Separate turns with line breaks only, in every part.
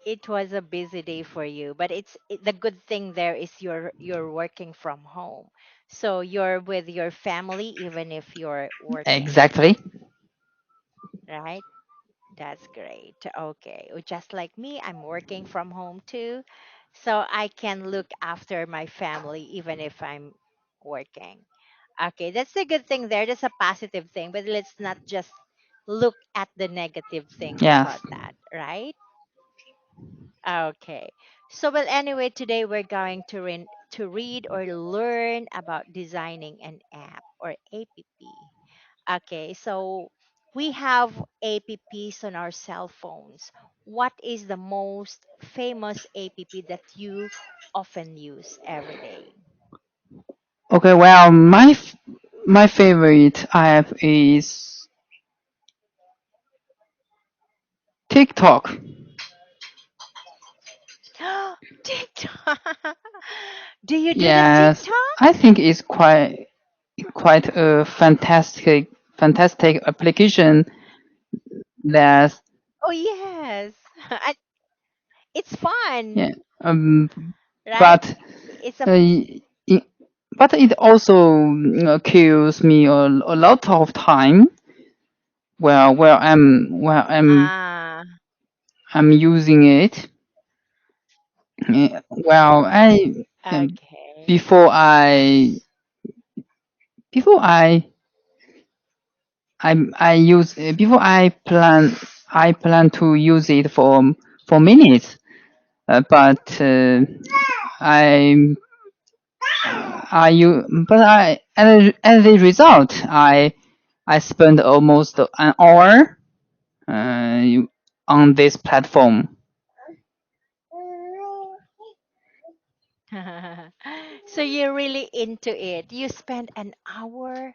It was a busy day for you, but the good thing there is you're working from home. So you're with your family even if you're working,
Exactly.
right? That's great. Okay. Well, just like me, I'm working from home too. So I can look after my family even if I'm working. Okay, that's a good thing there. That's a positive thing. But let's not just look at the negative things
Yes.
about that, right? Okay. So, well, anyway, today we're going to read or learn about designing an app or APP. Okay, so we have APPs on our cell phones. What is the most famous APP that you often use every day?
Okay. Well, my favorite app is TikTok.
TikTok. Do you do the
Yes,
TikTok?
I think it's quite a fantastic application that
Oh, yes. It's
yeah
fun,
um
right?
but
It's a
uh, it, but it also kills me a lot of time where I'm using it. Well, I
okay.
before I before I use before I plan to use it for minutes, but I but as a result I spent almost an hour on this platform.
So you're really into it. You spend an hour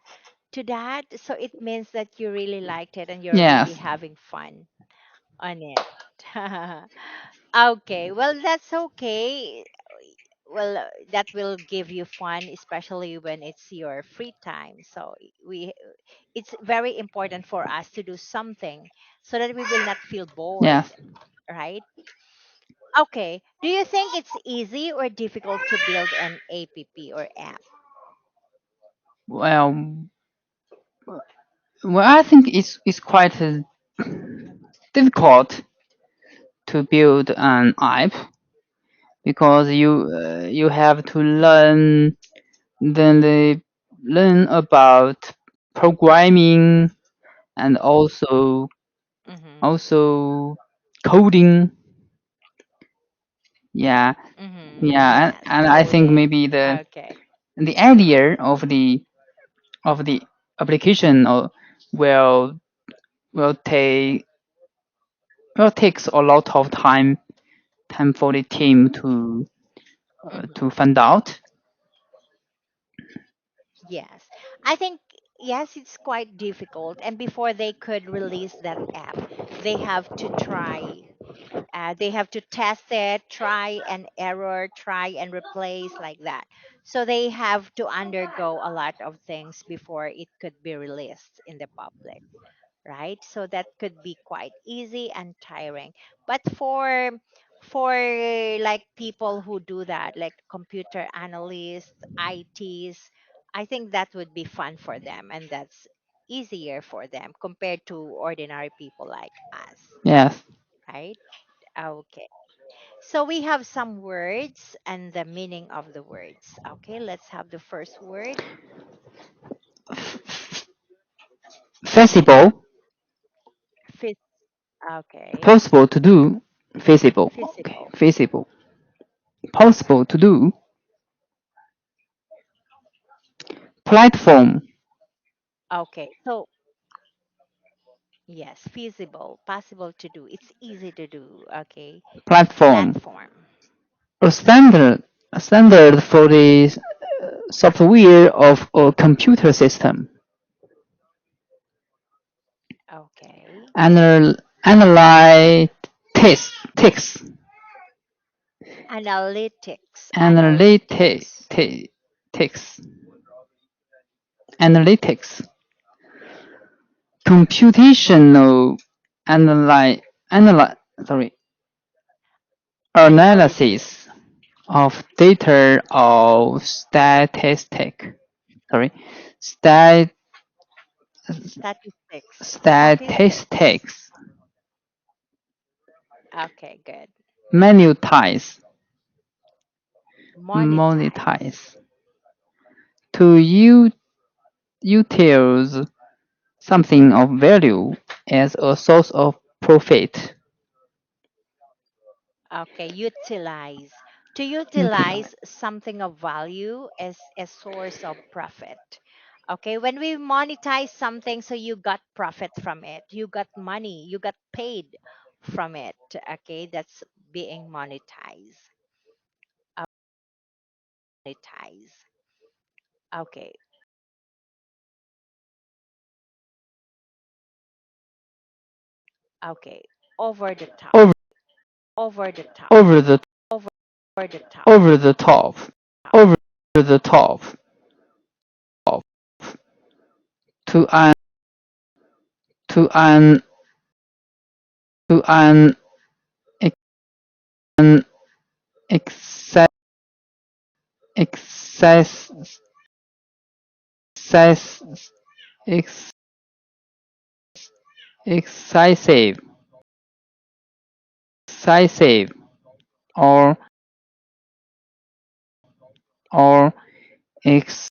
to that, so it means that you really liked it and you're really
Yes,
having fun on it. Okay, well, that's okay. Well, that will give you fun, especially when it's your free time. So it's very important for us to do something so that we will not feel bored,
yes.
right? Okay. Do you think it's easy or difficult to build an APP or app?
Well, I think it's quite difficult to build an app because you have to then they learn about programming and
Mm-hmm.
also coding. Yeah,
Mm-hmm.
yeah,
Yes,
and I think
coding.
maybe
Okay.
the idea of the application will will take will takes a lot of time for the team
Mm-hmm.
to find out.
Yes. I think, yes, it's quite difficult. And before they could release that app, they have to try. They have to test it, try and error, try and replace like that. So they have to undergo a lot of things before it could be released in the public, right? So that could be quite easy and tiring. But for like people who do that, like computer analysts, ITs, I think that would be fun for them and that's easier for them compared to ordinary people like us,
Yes.
right? Okay. So we have some words and the meaning of the words. Okay, let's have the first word.
Feasible,
Phys- okay.
possible to do, feasible. Okay,
Feasible.
feasible, possible to do, platform,
Okay. So yes, feasible, possible to do. It's easy to do. Okay.
platform,
Platform.
a standard for the software of a computer system.
Okay.
Analytics,
Analytics.
analytics,
Analytics.
analytics, computational analy, analy, sorry, analysis of data or statistic. Sorry, stat,
Statistics. Statistics.
statistics.
Okay, good.
Monetize,
Monetize.
monetize. To utilize something of value as a source of profit.
Okay, utilize. To
Utilize.
utilize something of value as a source of profit. Okay, when we monetize something, so you got profit from it, you got money, you got paid from it. Okay, that's being monetized. Monetize. Okay, okay. Over the top.
Over,
Over the top.
over the
Over the top.
over the top. Over the top. To an to an to an an excess excess excess ex, excessive excessive or or ex,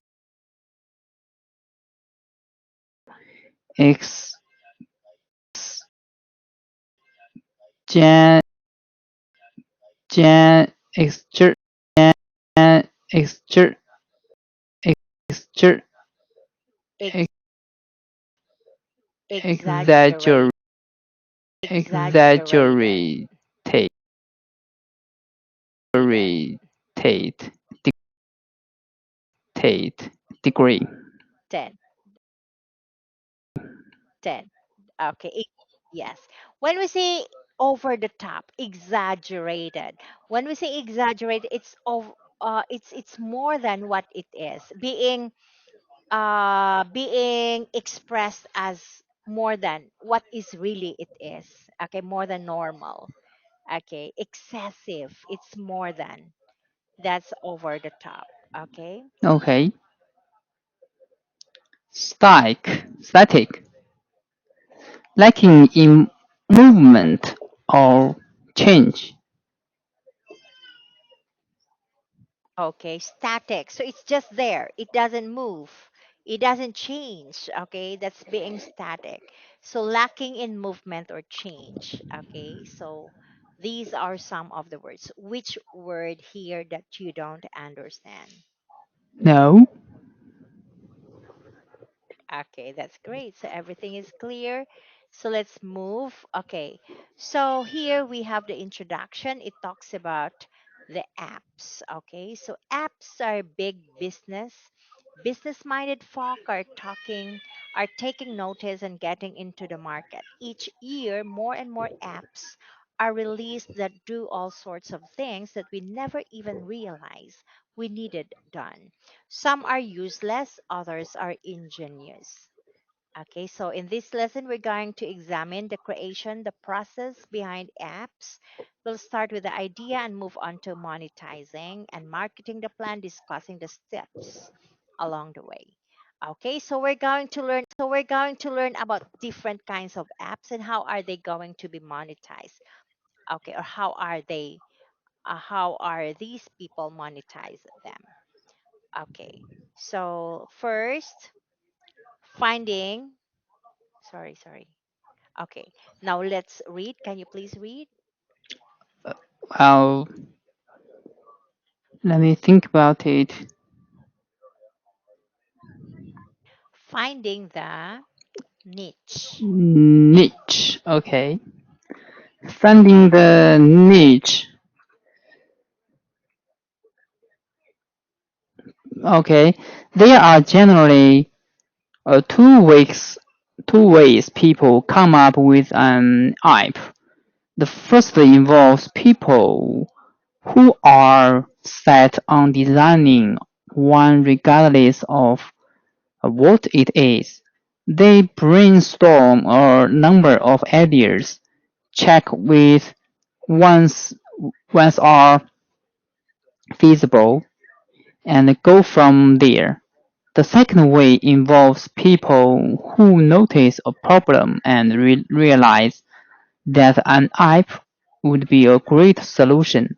ex gen gen exer gen exer exer
Ex-
exaggerate
exaggerate. Exaggerated.
exaggerate dictate dictate degree.
10. 10. Okay. Yes. When we say over the top, exaggerated. When we say exaggerated, it's more than what it is. Being expressed as more than what is really it is. Okay, more than normal. Okay, excessive. It's more than. That's over the top. Okay.
Okay. Static, lacking in movement or change.
Okay, static. So it's just there. It doesn't move. It doesn't change. Okay, that's being static. So lacking in movement or change. Okay, so these are some of the words. Which word here that you don't understand?
No.
Okay, that's great. So everything is clear. So let's move. Okay. So here we have the introduction. It talks about the apps. Okay. So apps are big business. Business minded folk are taking notice and getting into the market. Each year, more and more apps are released that do all sorts of things that we never even realized we needed done. Some are useless, others are ingenious. Okay, so in this lesson, we're going to examine the creation, the process behind apps. We'll start with the idea and move on to monetizing and marketing the plan, discussing the steps along the way. Okay, so we're going to learn about different kinds of apps and how are they going to be monetized. Okay, or how are these people monetize them? Okay, so first, finding. Sorry. Okay, now let's read. Can you please read?
Well, let me think about it.
Finding the niche.
Niche. Okay. Finding the niche. Okay. There are generally two ways people come up with an app. The first involves people who are set on designing one regardless of what it is. They brainstorm a number of ideas, check with one's ones are feasible, and go from there. The second way involves people who notice a problem and realize that an app would be a great solution.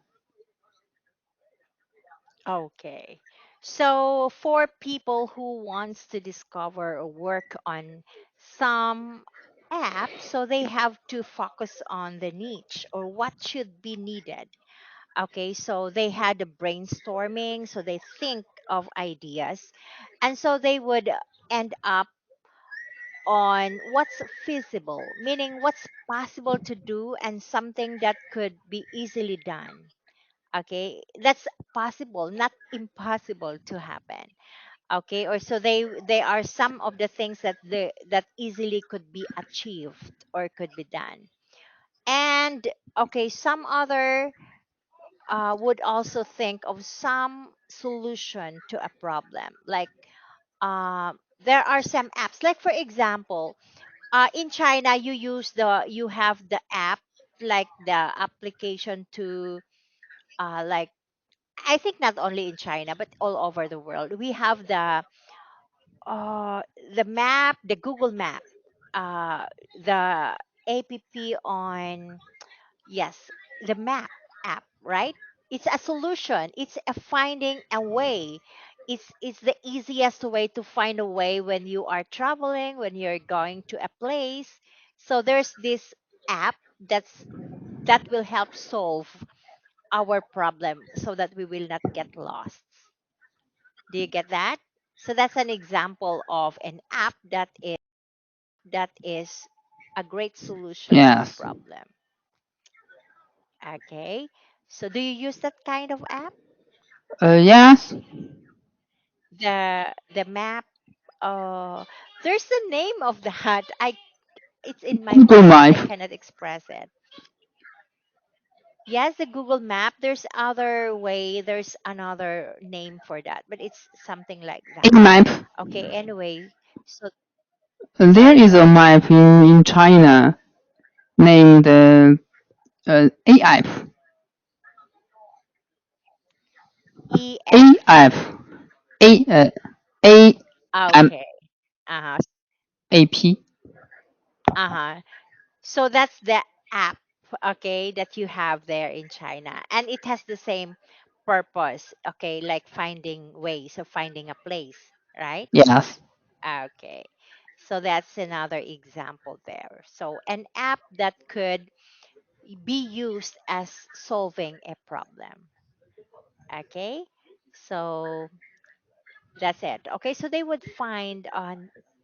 Okay. So for people who wants to discover or work on some app, so they have to focus on the niche or what should be needed. Okay, so they had a brainstorming, so they think of ideas, and so they would end up on what's feasible, meaning what's possible to do and something that could be easily done. Okay, that's possible, not impossible to happen. Okay, or so they are some of the things that easily could be achieved or could be done. And okay, some other would also think of some solution to a problem, like there are some apps, like for example, in China you have the app, like the application to like, I think not only in China but all over the world. We have uh the map, the Google Map, the app on, yes, the map app, right? It's a solution. It's a finding a way. It's the easiest way to find a way when you are traveling, when you're going to a place. So there's this app that will help solve our problem so that we will not get lost. Do you get that? So that's an example of an app that is a great solution to a
Yes.
problem. Okay. So do you use that kind of app?
Yes.
The map, uh there's the name of that. I It's in my
Google
mind. I
Map.
cannot express it. Yes, the Google Map. There's other way. There's another name for that, but it's something like
A
that.
map.
Okay, anyway. So
There
sorry,
is
go
a
ahead.
map in China named AIP.
EF.
AIP. A A M
Okay. Uh-huh.
A P.
Uh-huh. So that's the app, okay, that you have there in China. And it has the same purpose, okay, like finding ways of finding a place, right?
Yes.
Okay. So that's another example there. So an app that could be used as solving a problem. Okay. So that's it. Okay. So they would find a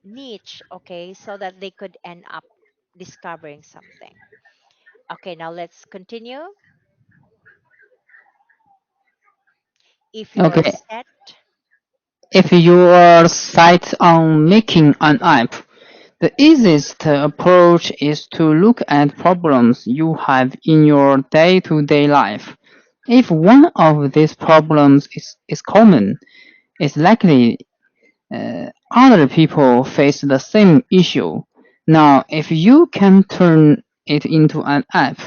niche, okay, so that they could end up discovering something. Okay, now let's continue. If you're
Okay.
set.
If you are set on making an app, the easiest approach is to look at problems you have in your day-to-day life. If one of these problems is common, it's likely other people face the same issue. Now, if you can turn it into an app,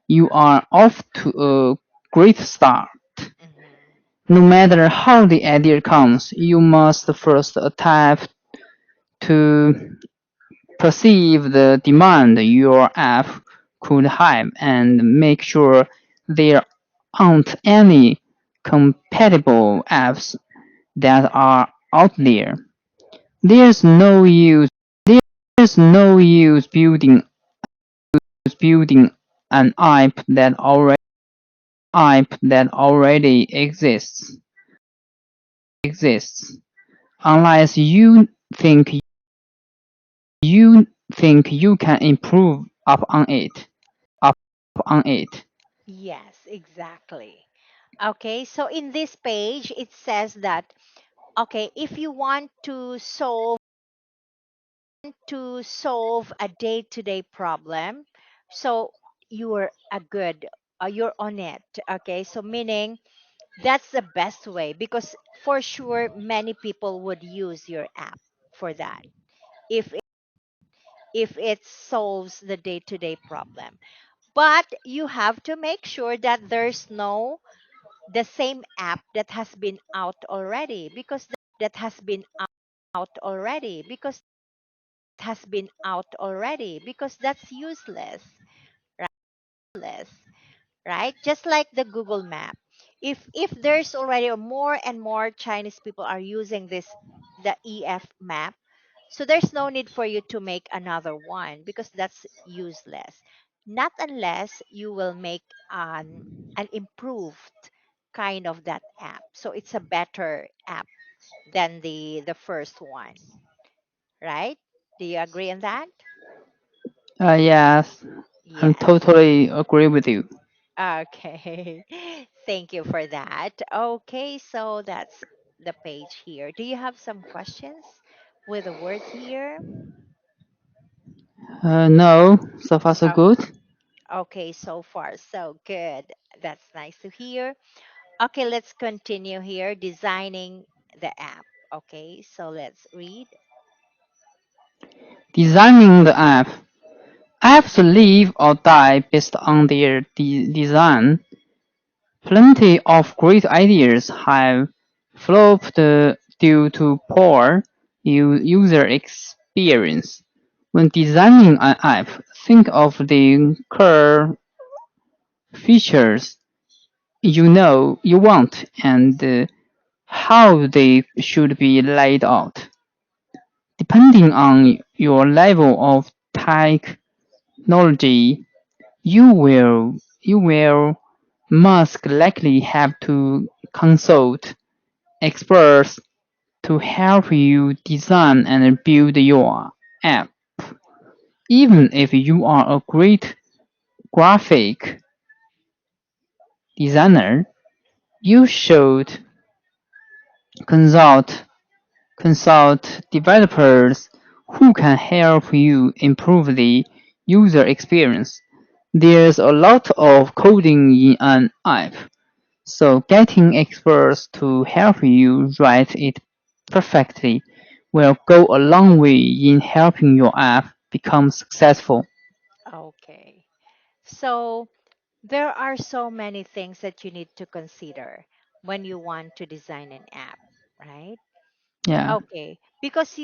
you are off to a great start.
Mhm.
No matter how the idea comes, you must first attempt to perceive the demand your app could have and make sure there aren't any compatible apps that are out there. There's no use there's no use building an app that already exists unless you think you can improve upon it.
Yes, exactly. Okay, so in this page, it says that, okay, if you want to solve a day-to-day problem, so you're a good, you're on it. Okay, so meaning that's the best way, because for sure many people would use your app for that if it solves the day-to-day problem. But you have to make sure that there's no the same app that has been out already, because that's useless, right? Just like the Google Map. If there's already more and more Chinese people are using this the EF map, so there's no need for you to make another one because that's useless. Not unless you will make an improved kind of that app. So it's a better app than the first one, right? Do you agree on that?
Yes, I
Yes.
totally agree with you.
Okay. Thank you for that. Okay, so that's the page here. Do you have some questions with the word here?
No, so far so
Oh,
good.
okay, so far so good. That's nice to hear. Okay, let's continue here. Designing the app. Okay, so let's read.
Designing the app. Apps live or die based on their design. Plenty of great ideas have flopped due to poor user experience. When designing an app, think of the core features you want and how they should be laid out. Depending on your level of technology, you will most likely have to consult experts to help you design and build your app. Even if you are a great graphic designer, you should consult consult developers who can help you improve the user experience. There's a lot of coding in an app, so getting experts to help you write it perfectly will go a long way in helping your app become successful.
Okay. So there are so many things that you need to consider when you want to design an app, right?
Yeah.
Okay, because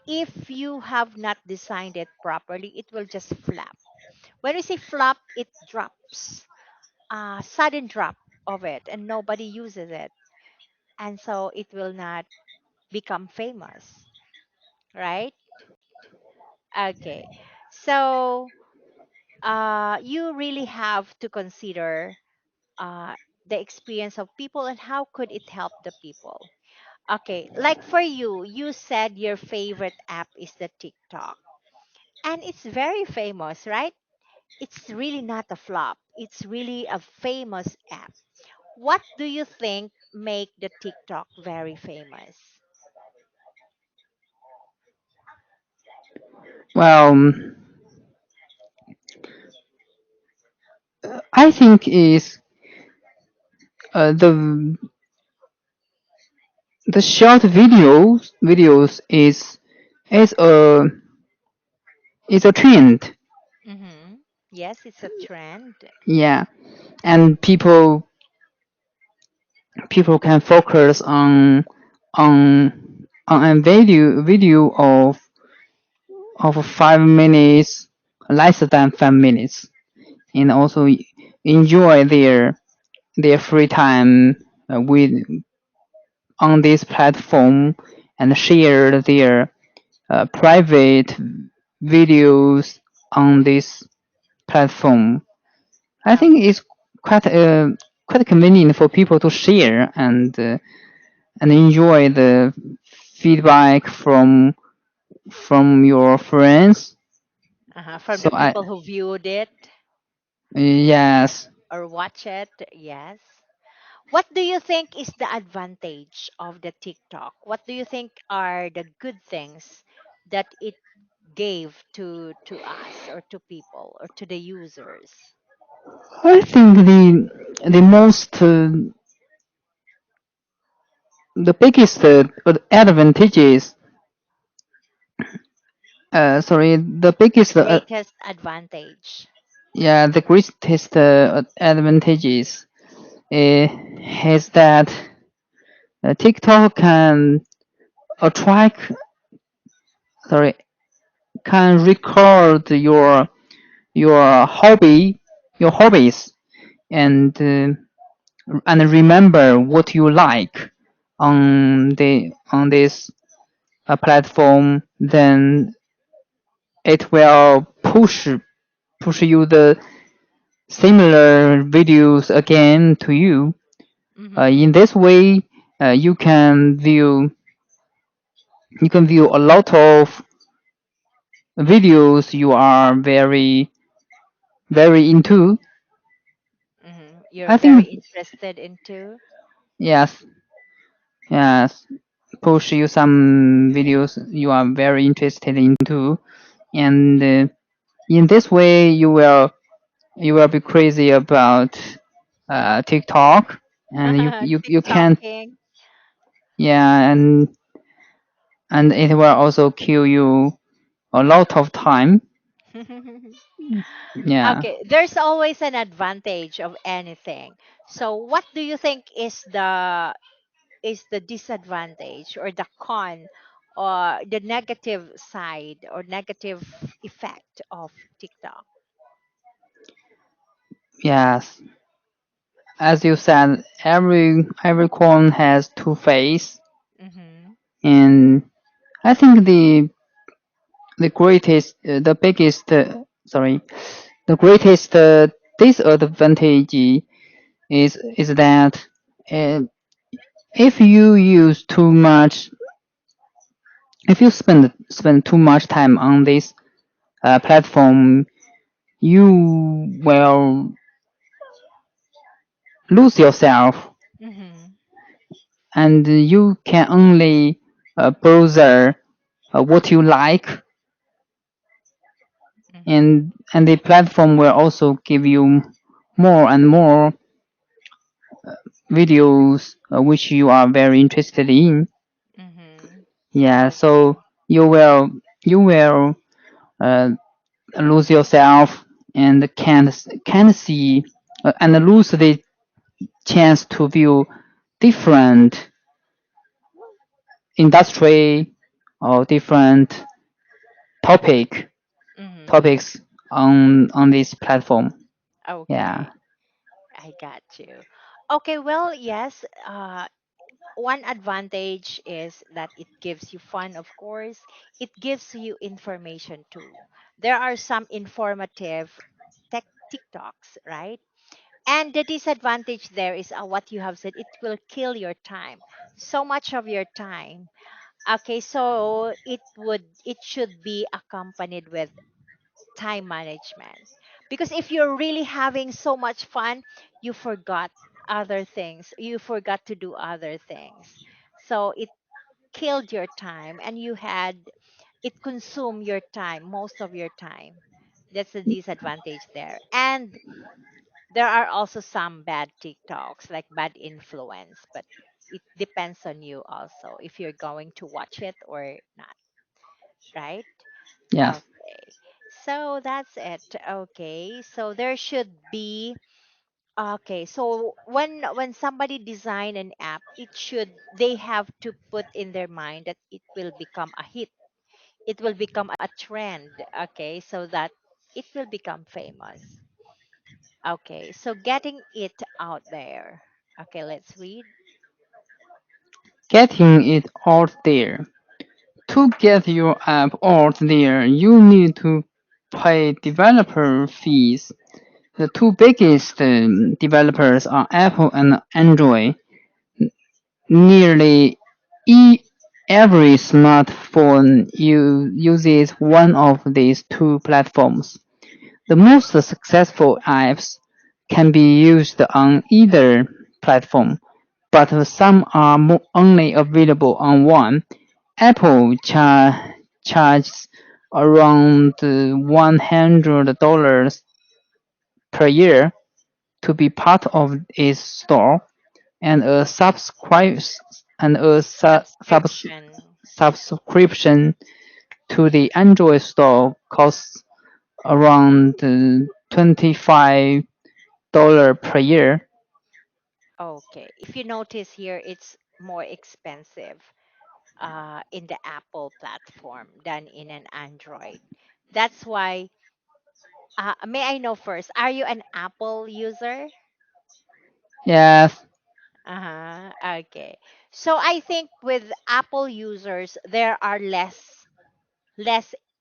if you have not designed it properly, it will just flop. When we say flop, it drops, sudden drop of it, and nobody uses it, and so it will not become famous, right? Okay, so you really have to consider uh, the experience of people and how could it help the people. Okay, like for you, you said your favorite app is the TikTok. And it's very famous, right? It's really not a flop. It's really a famous app. What do you think make the TikTok very famous?
Well, I think is the short videos is a trend.
Mm-hmm. Yes, it's a trend.
Yeah, and people can focus on a video of 5 minutes, less than 5 minutes, and also enjoy their free time with on this platform and share their private videos on this platform. I think
Okay.
it's quite convenient for people to share and enjoy the feedback from your friends.
From
So
the
I
people who viewed it
yes.
or watch it, yes. What do you think is the advantage of the TikTok? What do you think are the good things that it gave to us or to people or to the users?
I think the most the biggest advantages sorry the biggest
Greatest advantage.
yeah, the greatest advantages is that TikTok can attract, sorry, can record your your hobbies, and remember what you like on this platform. Then it will push you the similar videos again to you.
Mm-hmm.
In this way, uh, you can view you can view a lot of videos you are very into.
Mm-hmm. You're
I
very
think
interested into.
yes, yes, push you some videos you are very interested into, and in this way you will be crazy about TikTok, and you can,
TikToking.
yeah, and it will also kill you a lot of time. Yeah.
Okay, there's always an advantage of anything. So what do you think is the disadvantage or the con or the negative side or negative effect of TikTok?
Yes, as you said, every coin has two faces,
Mhm.
and I think the greatest, the biggest, sorry, the greatest disadvantage is that uh, if you use too much, if you spend too much time on this platform, you will lose yourself,
Mhm.
and you can only browse what you like,
Mhm.
and the platform will also give you more and more videos which you are very interested in.
Mhm.
Yeah, so
Okay.
you will uh, lose yourself and can't see and lose the chance to view different industry or different topic
Mhm.
topics on this platform. Yeah.
Okay. I got you. Okay, well, yes, one advantage is that it gives you fun, of course. It gives you information too. There are some informative tech TikToks, right? And the disadvantage there is what you have said, it will kill your time. So much of your time. Okay, so it should be accompanied with time management. Because if you're really having so much fun, you forgot other things. You forgot to do other things. So it killed your time and it consumed your time, most of your time. That's the disadvantage there. And there are also some bad TikToks, like bad influence, but it depends on you also if you're going to watch it or not, right?
Yes.
Okay. So that's it. Okay. So there should be okay. So when somebody design an app, they have to put in their mind that it will become a hit. It will become a trend. Okay. So that it will become famous. Okay. So getting it out there. Okay, let's read.
Getting it out there. To get your app out there, you need to pay developer fees. The two biggest developers are Apple and Android. Nearly e- every smartphone uses one of these two platforms. The most successful apps can be used on either platform, but some are only available on one. Apple charges around $100 per year to be part of its store, and a and a
Subscription.
subscription to the Android store costs around $25 per year.
Okay. If you notice here, it's more expensive in the Apple platform than in an Android. That's why, may I know first, are you an Apple user?
Yes,
Uh-huh. Okay. So I think with Apple users, there are less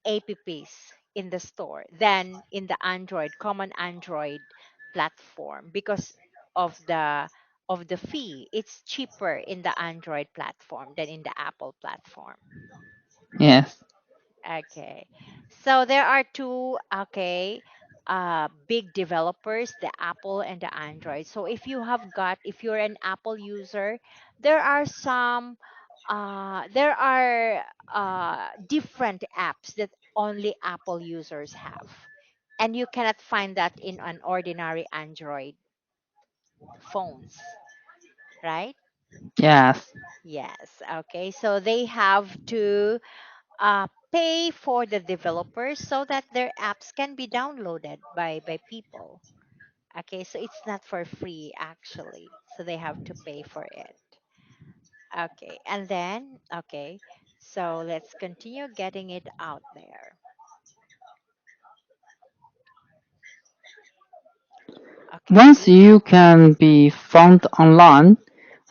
apps in the store than in the Android, common Android platform because of the fee. It's cheaper in the Android platform than in the Apple platform.
yes,
Okay. So there are two, okay, big developers, the Apple and the Android. So if you're an Apple user, there are different apps that only Apple users have. And you cannot find that in an ordinary Android phones, right?
yes,
Yes. Okay. So they have to pay for the developers so that their apps can be downloaded by people. Okay, so it's not for free actually. So they have to pay for it. Okay, and then okay, so let's continue getting it out there. Okay,
once
we have
you can be found online,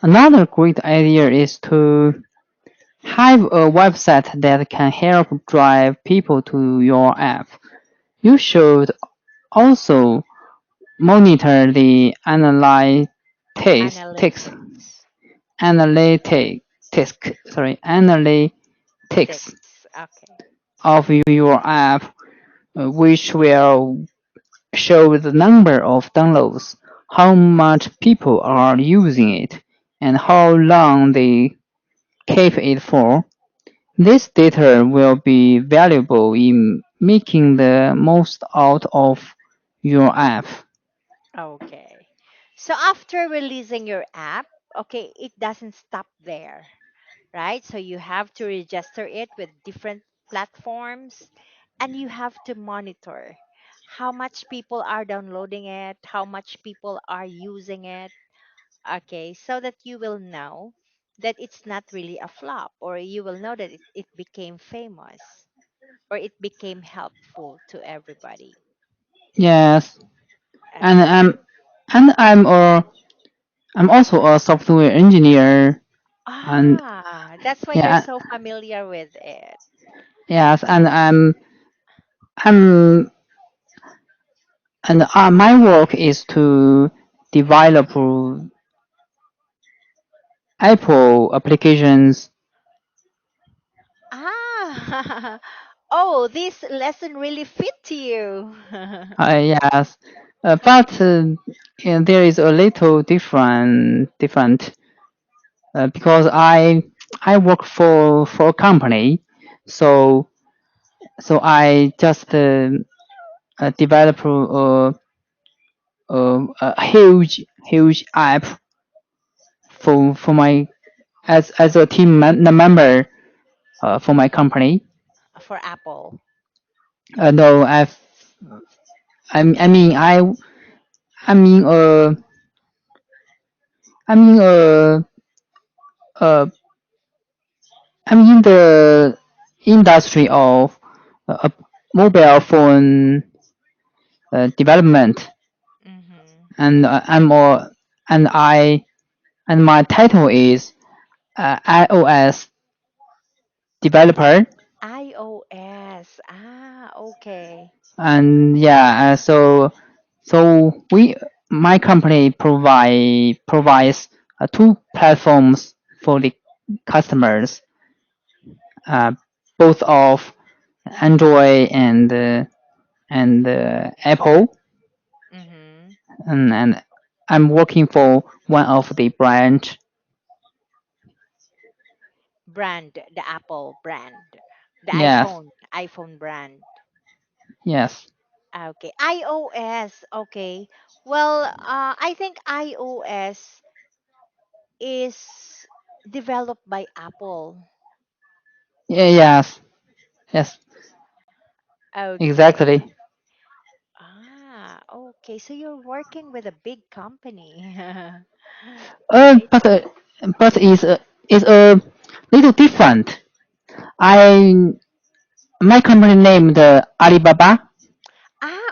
another great idea is to have a website that can help drive people to your app. You should also monitor the
analytics.
analytics
Ticks. Okay.
of your app, which will show the number of downloads, how much people are using it, and how long they keep it for. This data will be valuable in making the most out of your app.
Okay. So after releasing your app, okay, it doesn't stop there, right? So you have to register it with different platforms and you have to monitor how much people are downloading it, how much people are using it. Okay, so that you will know that it's not really a flop, or you will know that it became famous or it became helpful to everybody.
Yes, and
Okay.
I'm also a software engineer, and
That's why you're
yeah,
so familiar with it.
yes, and I'm and my work is to develop Apple applications.
Ah, oh, this lesson really fit you.
Yes, but yeah, there is a little different because I work for a company, so I just develop a huge app for my as a member for my company.
For Apple.
No, I mean I mean I mean uh I'm in the industry of mobile phone development,
Mm-hmm.
and and I and my title is iOS developer.
iOS. Okay.
And yeah, we my company provides two platforms for the customers, uh, both of Android and Apple,
Mm-hmm.
and I'm working for one of the branch.
Brand, the Apple brand, the
Yes,
iPhone brand.
yes,
Okay, iOS. Okay. Well, I think iOS is developed by Apple.
yeah, yes, yes,
Okay.
exactly.
Okay, so you're working with a big company.
Uh,
Right?
but uh, but is a little different. I my company named Alibaba.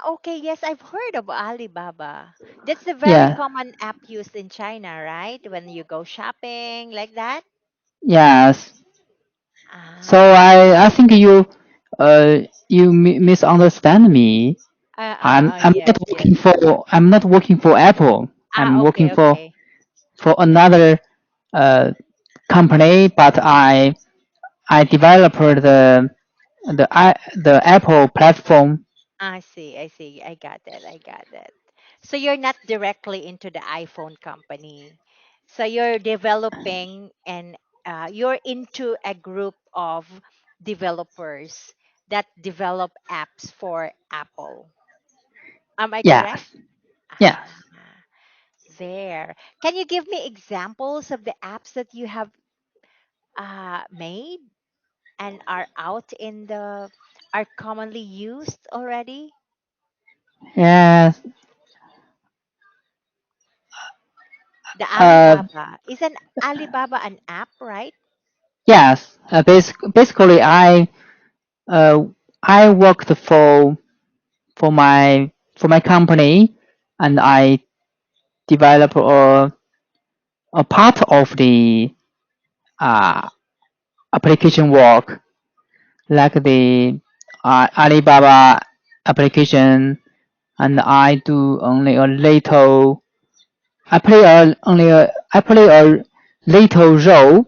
Okay, yes, I've heard of Alibaba. That's the very
Yeah,
common app used in China, right? When you go shopping like that.
yes. So
Ah,
I think you misunderstand me.
yes.
I'm not working for Apple. I'm working
Okay, okay.
for another uh company, but I developed the Apple platform.
I see, I see. I got that. I got that. So you're not directly into the iPhone company. So you're developing and you're into a group of developers that develop apps for Apple. Am I correct?
Yes, yes,
Ah, there. Can you give me examples of the apps that you have made and are out in the are commonly used already?
yes.
The
Uh,
Alibaba. Is an Alibaba an app, right?
yes. Basically, uh I worked for my company, and I develop a part of the uh application work, like the Alibaba application, and I do only a little. I play a little role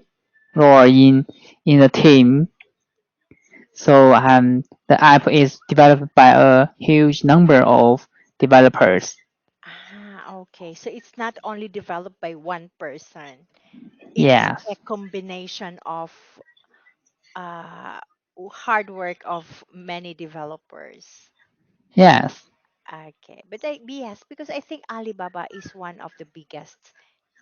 in the team. So the app is developed by a huge number of developers.
Okay. So it's not only developed by one person. It's a
Yes,
combination of uh, hard work of many developers.
yes,
Okay. But yes, because I think Alibaba is one of the biggest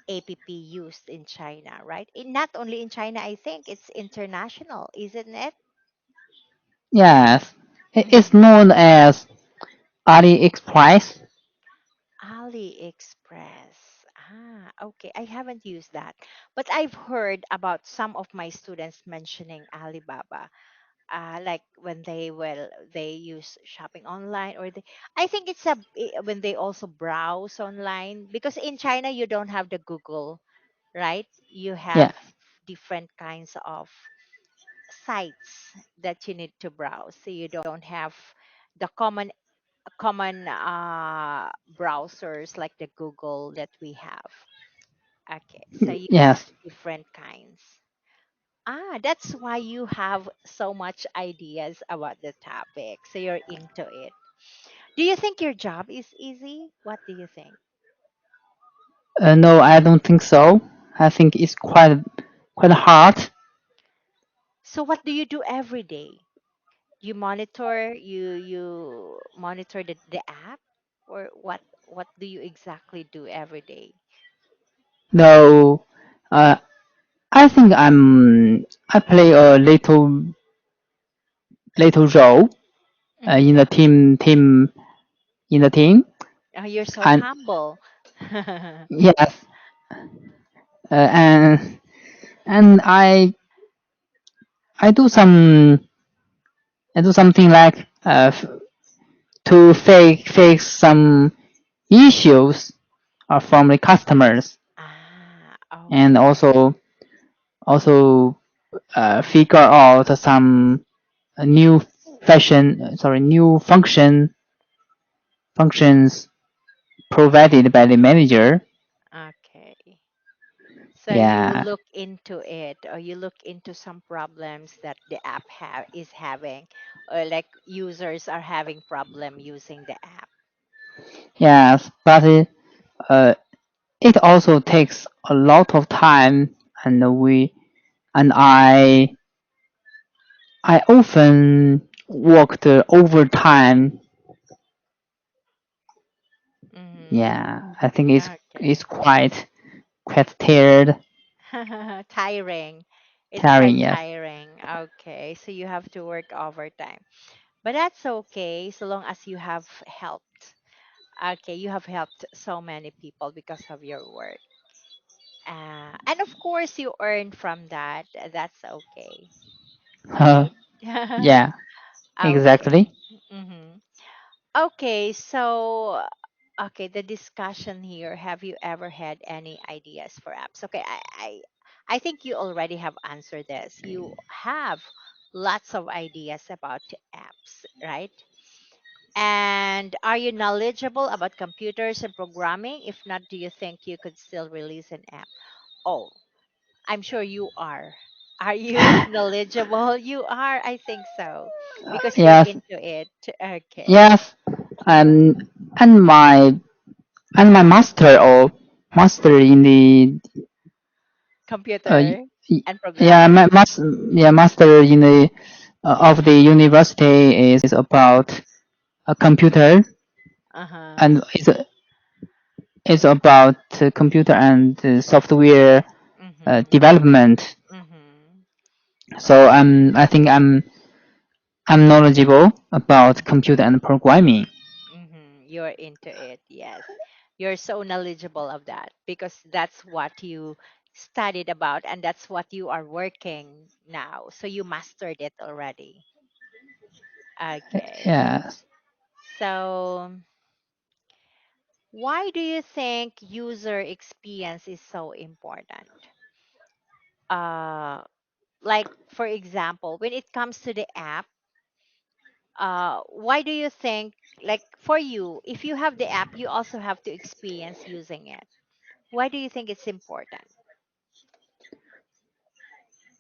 app used in China, right? Not only in China, I think it's international, isn't it?
yes. It's
Mhm.
known as AliExpress.
AliExpress. Okay. I haven't used that, but I've heard about some of my students mentioning Alibaba. Like when they use shopping online, or I think it's when they also browse online, because in China you don't have the Google, right? You
Yeah,
have different kinds of sites that you need to browse. So you don't have the common browsers like the Google that we have. Okay, so you have
yes.
different kinds. That's why you have so much ideas about the topic. So you're into it. Do you think your job is easy? What do you think?
No, I don't think so. I think it's quite hard.
So what do you do every day? You monitor the app, or what do you exactly do every day?
No, uh, I think I play a little role in
Mm-hmm.
the team,
Oh, you're so
and
humble.
yes, and I do I do something like to fix some issues from the customers, and
Okay.
also figure out some new new functions provided by the manager.
Okay. So you
Yeah,
look into it, or you look into some problems that the app is having, or like users are having problem using the app.
yes, but uh, it also takes a lot of time, and and I often worked overtime.
Mm-hmm.
Yeah, I think it's
Okay.
quite tired,
Tiring. It's quite
tiring. Yes,
tiring. Okay. So you have to work overtime. But that's okay so long as you have helped Okay, you have helped so many people because of your work. And of course, you earn from that. That's okay,
Uh,
right?
yeah,
Okay.
exactly.
Mm-hmm. Okay, so okay, the discussion here. Have you ever had any ideas for apps? Okay, I think you already have answered this. You have lots of ideas about apps, right? And are you knowledgeable about computers and programming? If not, do you think you could still release an app? Oh, I'm sure you are. Are you knowledgeable? You are, I think so, because you're
Yes,
into it. Okay.
yes. And and my and my master in the uh,
Computer
y-
and
yeah
programming.
master in the of the university is about a computer
Uh-huh.
and is about computer and software
Mhm.
development.
Mhm.
So I think I'm knowledgeable about computer and programming.
Mhm. You're into it. Yes. You're so knowledgeable of that because that's what you studied about and that's what you are working now. So you mastered it already. Okay.
Yes.
So why do you think user experience is so important? Uh like for example, when it comes to the app, why do you think, like for you, if you have the app you also have to experience using it? Why do you think it's important?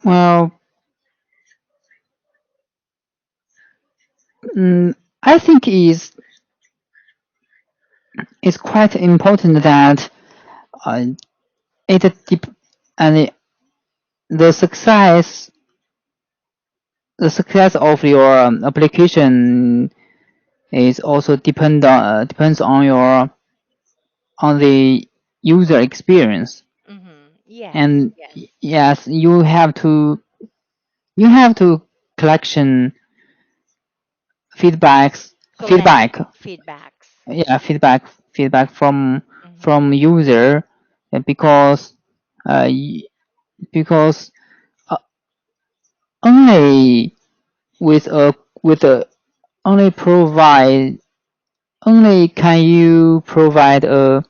Well, I think it's quite important that uh, it dep- and the success of your application is also depends on your on the user experience.
Mm-hmm. Yes,
And
yes.
yes, you have to collection feedbacks
Collect
feedback
feedbacks.
yeah feedback from
Mm-hmm.
user because uh, y- because uh, only with a only provide only can you provide a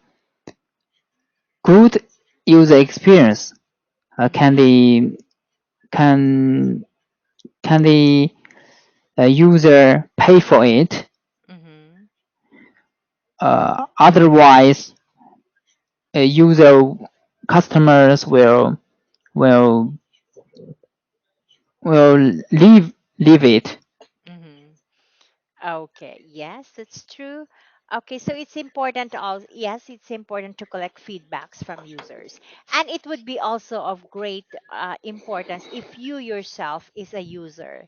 good user experience. Can
Mm-hmm.
can can the user pay for it?
Mm-hmm.
Otherwise, user customers will leave it.
Mm-hmm. Okay, yes, that's true. Okay, so it's important to all, yes, it's important to collect feedbacks from users. And it would be also of great importance if you yourself is a user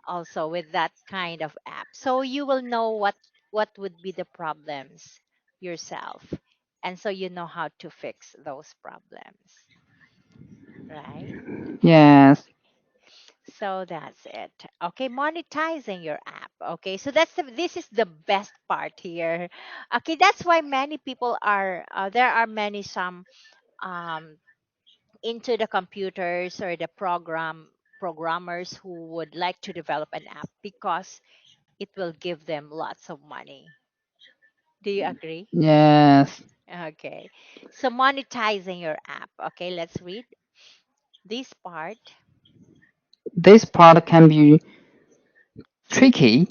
also with that kind of app. So you will know what would be the problems yourself. And so you know how to fix those problems, right?
Yes,
So that's it. Okay, monetizing your app. Okay, so that's this is the best part here. Okay, that's why many people are there are many some um into the computers or the programmers who would like to develop an app because it will give them lots of money. Do you agree?
yes.
Okay. So monetizing your app. Okay, let's read this part.
This part can be tricky.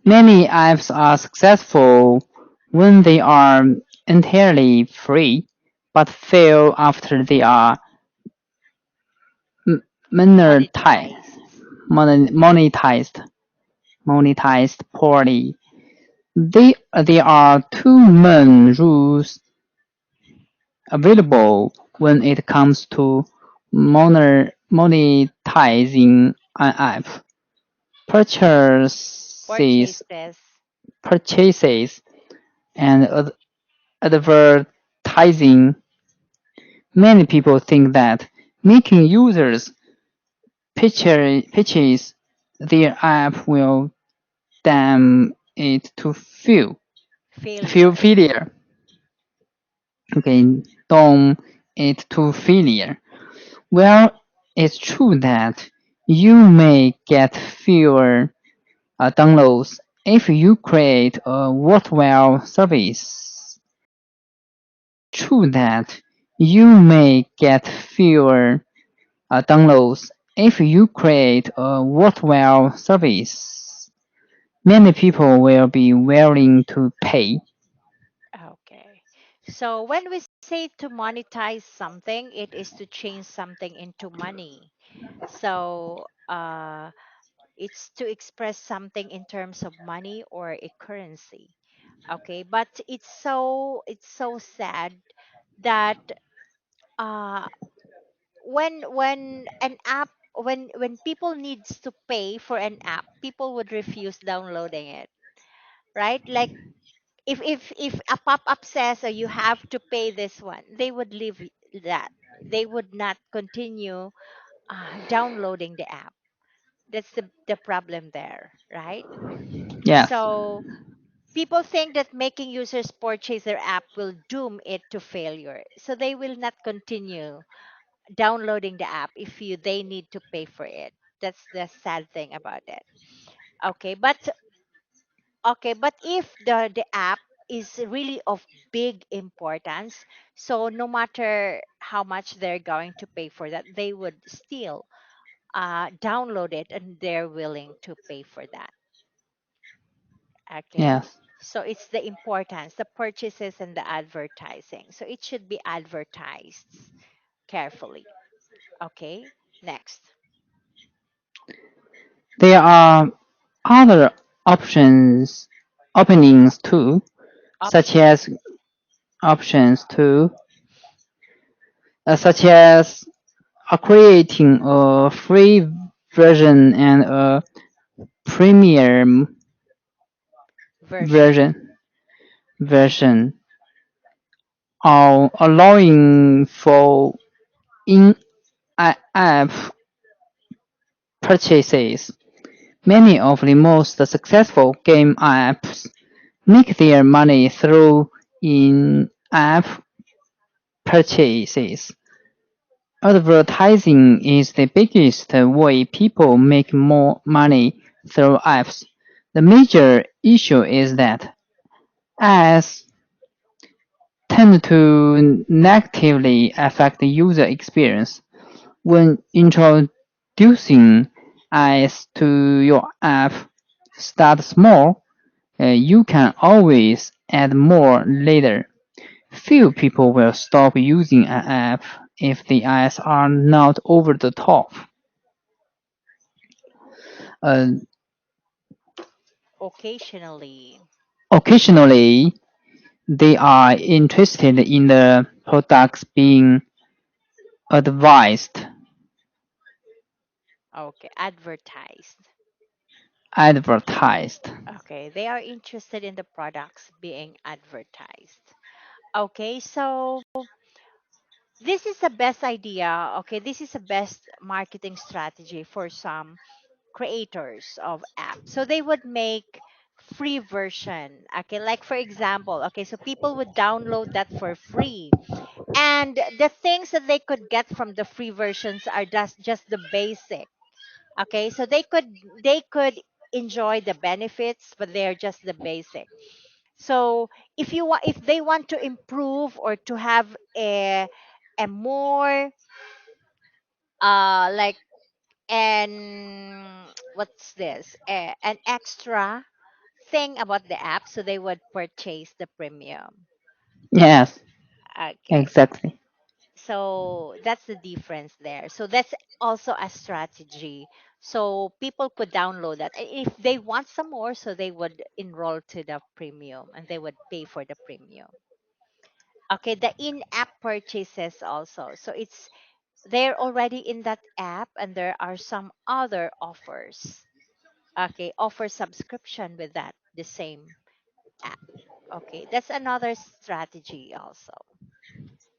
Many apps are successful when they are entirely free, but fail after they are m- monetized,
Monetize.
monetized, monetized poorly. There are two main rules available when it comes to monetizing an app. Purchases,
Purchases.
purchases, and advertising. Many people think that making users purchase their app will damn it to feel. feel
Failure.
failure. Okay, don't it to failure. Well, it's true that you may get fewer downloads if you create a worthwhile service. True that you may get fewer downloads if you create a worthwhile service. Many people will be willing to pay.
Okay. So when we say to monetize something, it is to change something into money. So it's to express something in terms of money or a currency. Okay, but it's so sad that uh when an app when people needs to pay for an app, people would refuse downloading it, right? Like if a pop-up says, oh, you have to pay this one, they would leave that. They would not continue downloading the app. That's the problem there, right?
Yes,
So people think that making users purchase their app will doom it to failure, so they will not continue downloading the app if you they need to pay for it. That's the sad thing about it. Okay, but if the app is really of big importance, so no matter how much they're going to pay for that, they would still download it and they're willing to pay for that. Okay,
yes.
so it's the importance, the purchases and the advertising, so it should be advertised carefully. Okay, next.
There are other options, openings too, such
Options.
as options too, such as creating a free version and a premium
Version.
version, version, or allowing for in-app purchases. Many of the most successful game apps make their money through in-app purchases. Advertising is the biggest way people make more money through apps. The major issue is that ads tend to negatively affect the user experience. When introducing ads to your app, start small. You can always add more later. Few people will stop using an app if the ads are not over the top. Uh,
Occasionally.
Occasionally, they are interested in the products being advised,
Okay, advertised.
advertised.
Okay, they are interested in the products being advertised. Okay, so this is the best idea. Okay, this is the best marketing strategy for some creators of apps. So they would make free version. Okay, like for example, okay, so people would download that for free. And the things that they could get from the free versions are just the basic. Okay, so they could enjoy the benefits, but they're just the basic. So if they want to improve or to have a more like an what's this an extra thing about the app, so they would purchase the premium.
Yes,
Okay,
exactly.
so that's the difference there. So that's also a strategy, so people could download that. If they want some more, so they would enroll to the premium and they would pay for the premium. Okay, the in-app purchases also, so it's they're already in that app and there are some other offers. Okay, offer subscription with that the same app. Okay, that's another strategy also.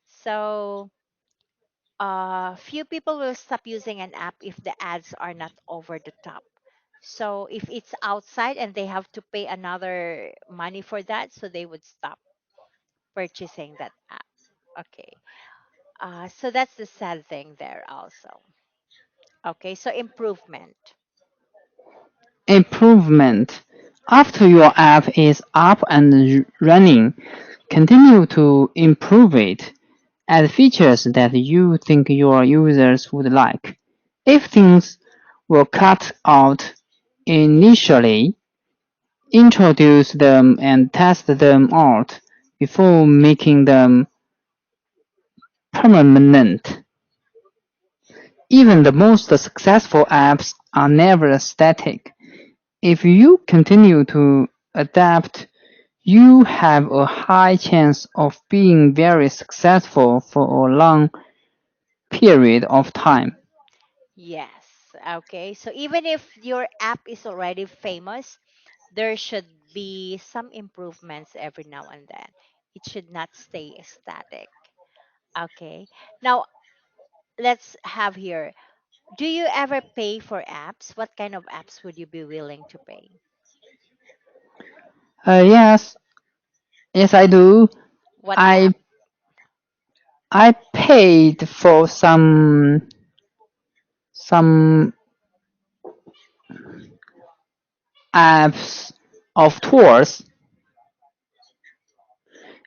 So few people will stop using an app if the ads are not over the top. So if it's outside and they have to pay another money for that, so they would stop purchasing that app. Okay. So that's the sad thing there also. Okay, so improvement.
Improvement. After your app is up and running, continue to improve it. Add features that you think your users would like. If things were cut out initially, introduce them and test them out before making them permanent. Even the most successful apps are never static. If you continue to adapt, you have a high chance of being very successful for a long period of time.
Yes. Okay. So even if your app is already famous, there should be some improvements every now and then. It should not stay static. Okay. Now, let's have here. Do you ever pay for apps? What kind of apps would you be willing to pay?
Yes, yes, I do.
What
I
app?
I paid for some apps of tours.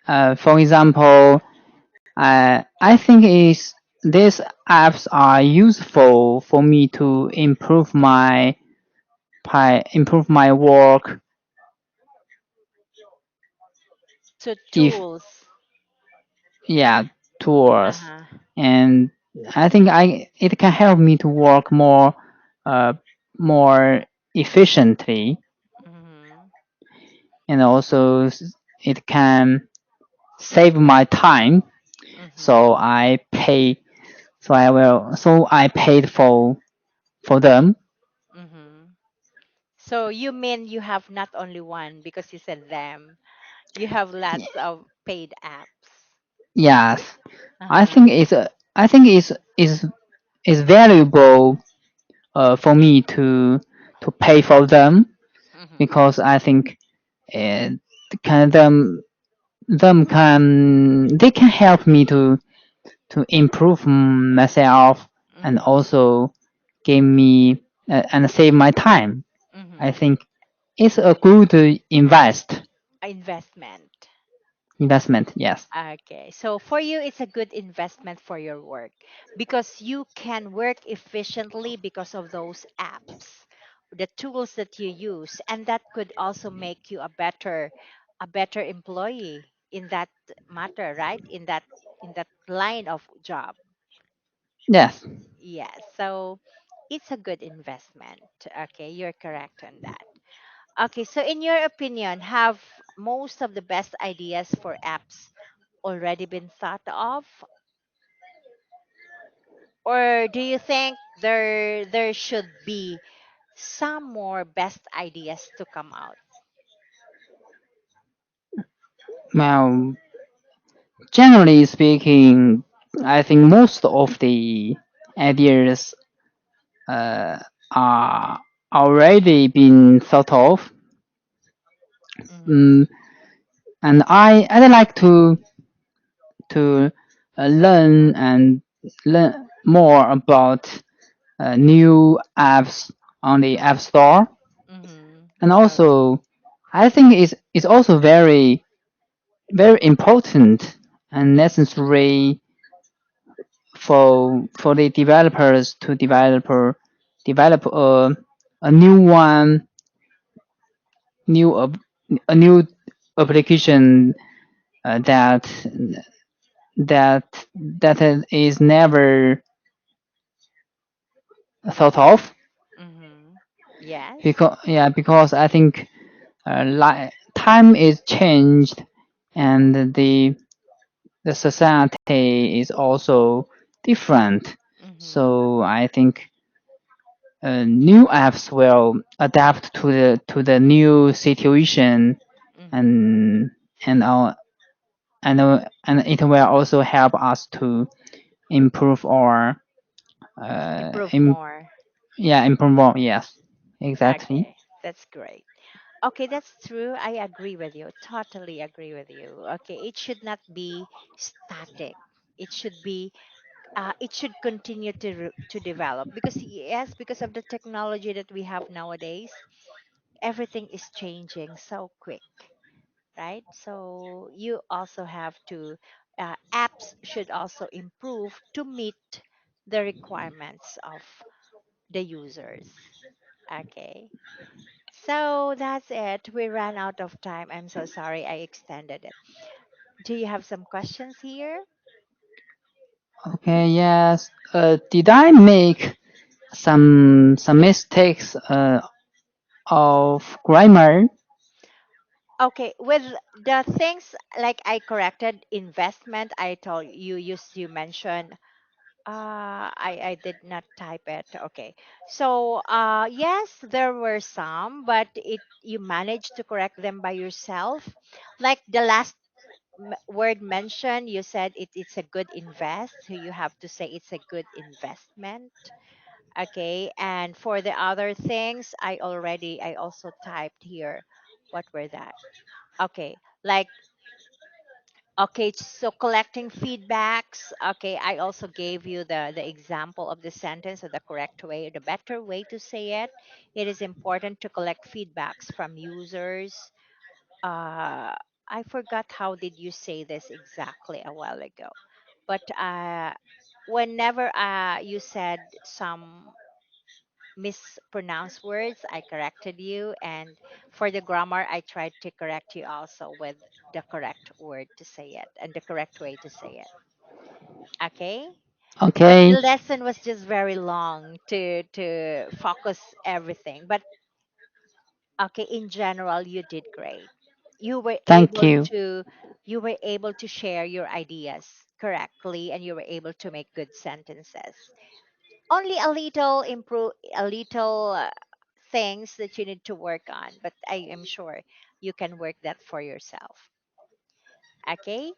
For example, I think is these apps are useful for me to improve my work.
So
If
tools.
yeah, tours,
Uh-huh.
and I think I it can help me to work uh, more efficiently,
Mm-hmm.
and also it can save my time.
Mm-hmm.
So I pay. So I will. So I paid for them.
Mm-hmm. So you mean you have not only one because you said them. You have lots of paid apps.
Yes, I
Uh-huh.
think I think it's valuable for me to pay for them
Mm-hmm.
because I think uh, can them can they can help me to improve myself and
Mm-hmm.
also give me and save my time. I
Mm-hmm.
think it's a good
Investment.
investment. Yes.
Okay. So for you, it's a good investment for your work because you can work efficiently because of those apps, the tools that you use, and that could also make you a better employee in that matter, right? In that line of job.
Yes.
Yes. So it's a good investment. Okay, you're correct on that. Okay, so in your opinion, have most of the best ideas for apps already been thought of, or do you think there should be some more best ideas to come out?
Well, generally speaking, I think most of the ideas uh, are already been thought of.
Mhm.
Mm, and I'd like to learn and learn more about new apps on the App Store,
Mhm.
and
Okay.
also I think it's also very important and necessary for the developers to develop a new one new a new application that that is never thought of
Mhm. Yes.
because I think time is changed and the society is also different.
Mhm.
So I think new apps will adapt to the new situation
Mhm.
and and our and it will also help us to improve our
Improve
im,
more.
yeah improve our yes exactly.
Okay, that's great. Okay, that's true. I agree with you. Totally agree with you. Okay, it should not be static. It should be it should continue to develop because yes, because of the technology that we have nowadays, everything is changing so quick, right? So you also have to apps should also improve to meet the requirements of the users. Okay. So that's it. We ran out of time. I'm so sorry I extended it. Do you have some questions here?
Okay, yes. Did I make some mistakes of grammar?
Okay, with the things like I corrected investment, I told you you mentioned I did not type it. Okay. So yes, there were some, but it you managed to correct them by yourself. Like the last word mentioned, you said it's a good invest. So you have to say it's a good investment. Okay. And for the other things, I also typed here. What were that? Okay. Like okay, so collecting feedbacks. Okay, I also gave you the example of the sentence or the correct way, the better way to say it. It is important to collect feedbacks from users. Uh, I forgot how did you say this exactly a while ago, but whenever you said some mispronounced words, I corrected you, and for the grammar, I tried to correct you also with the correct word to say it and the correct way to say it. Okay, the
Okay,
lesson was just very long to focus everything, but okay, in general, you did great. You were
thank
able
you.
to you were able to share your ideas correctly, and you were able to make good sentences. Only a little improve, a little things that you need to work on, but I am sure you can work that for yourself. Okay,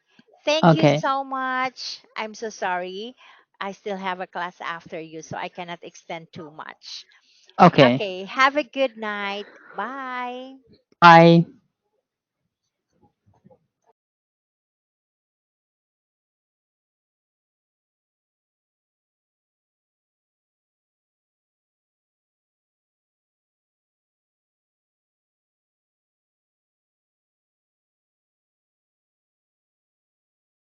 thank you
Okay,
so much. I'm so sorry, I still have a class after you, so I cannot extend too much.
okay.
Okay, have a good night. Bye.
Bye.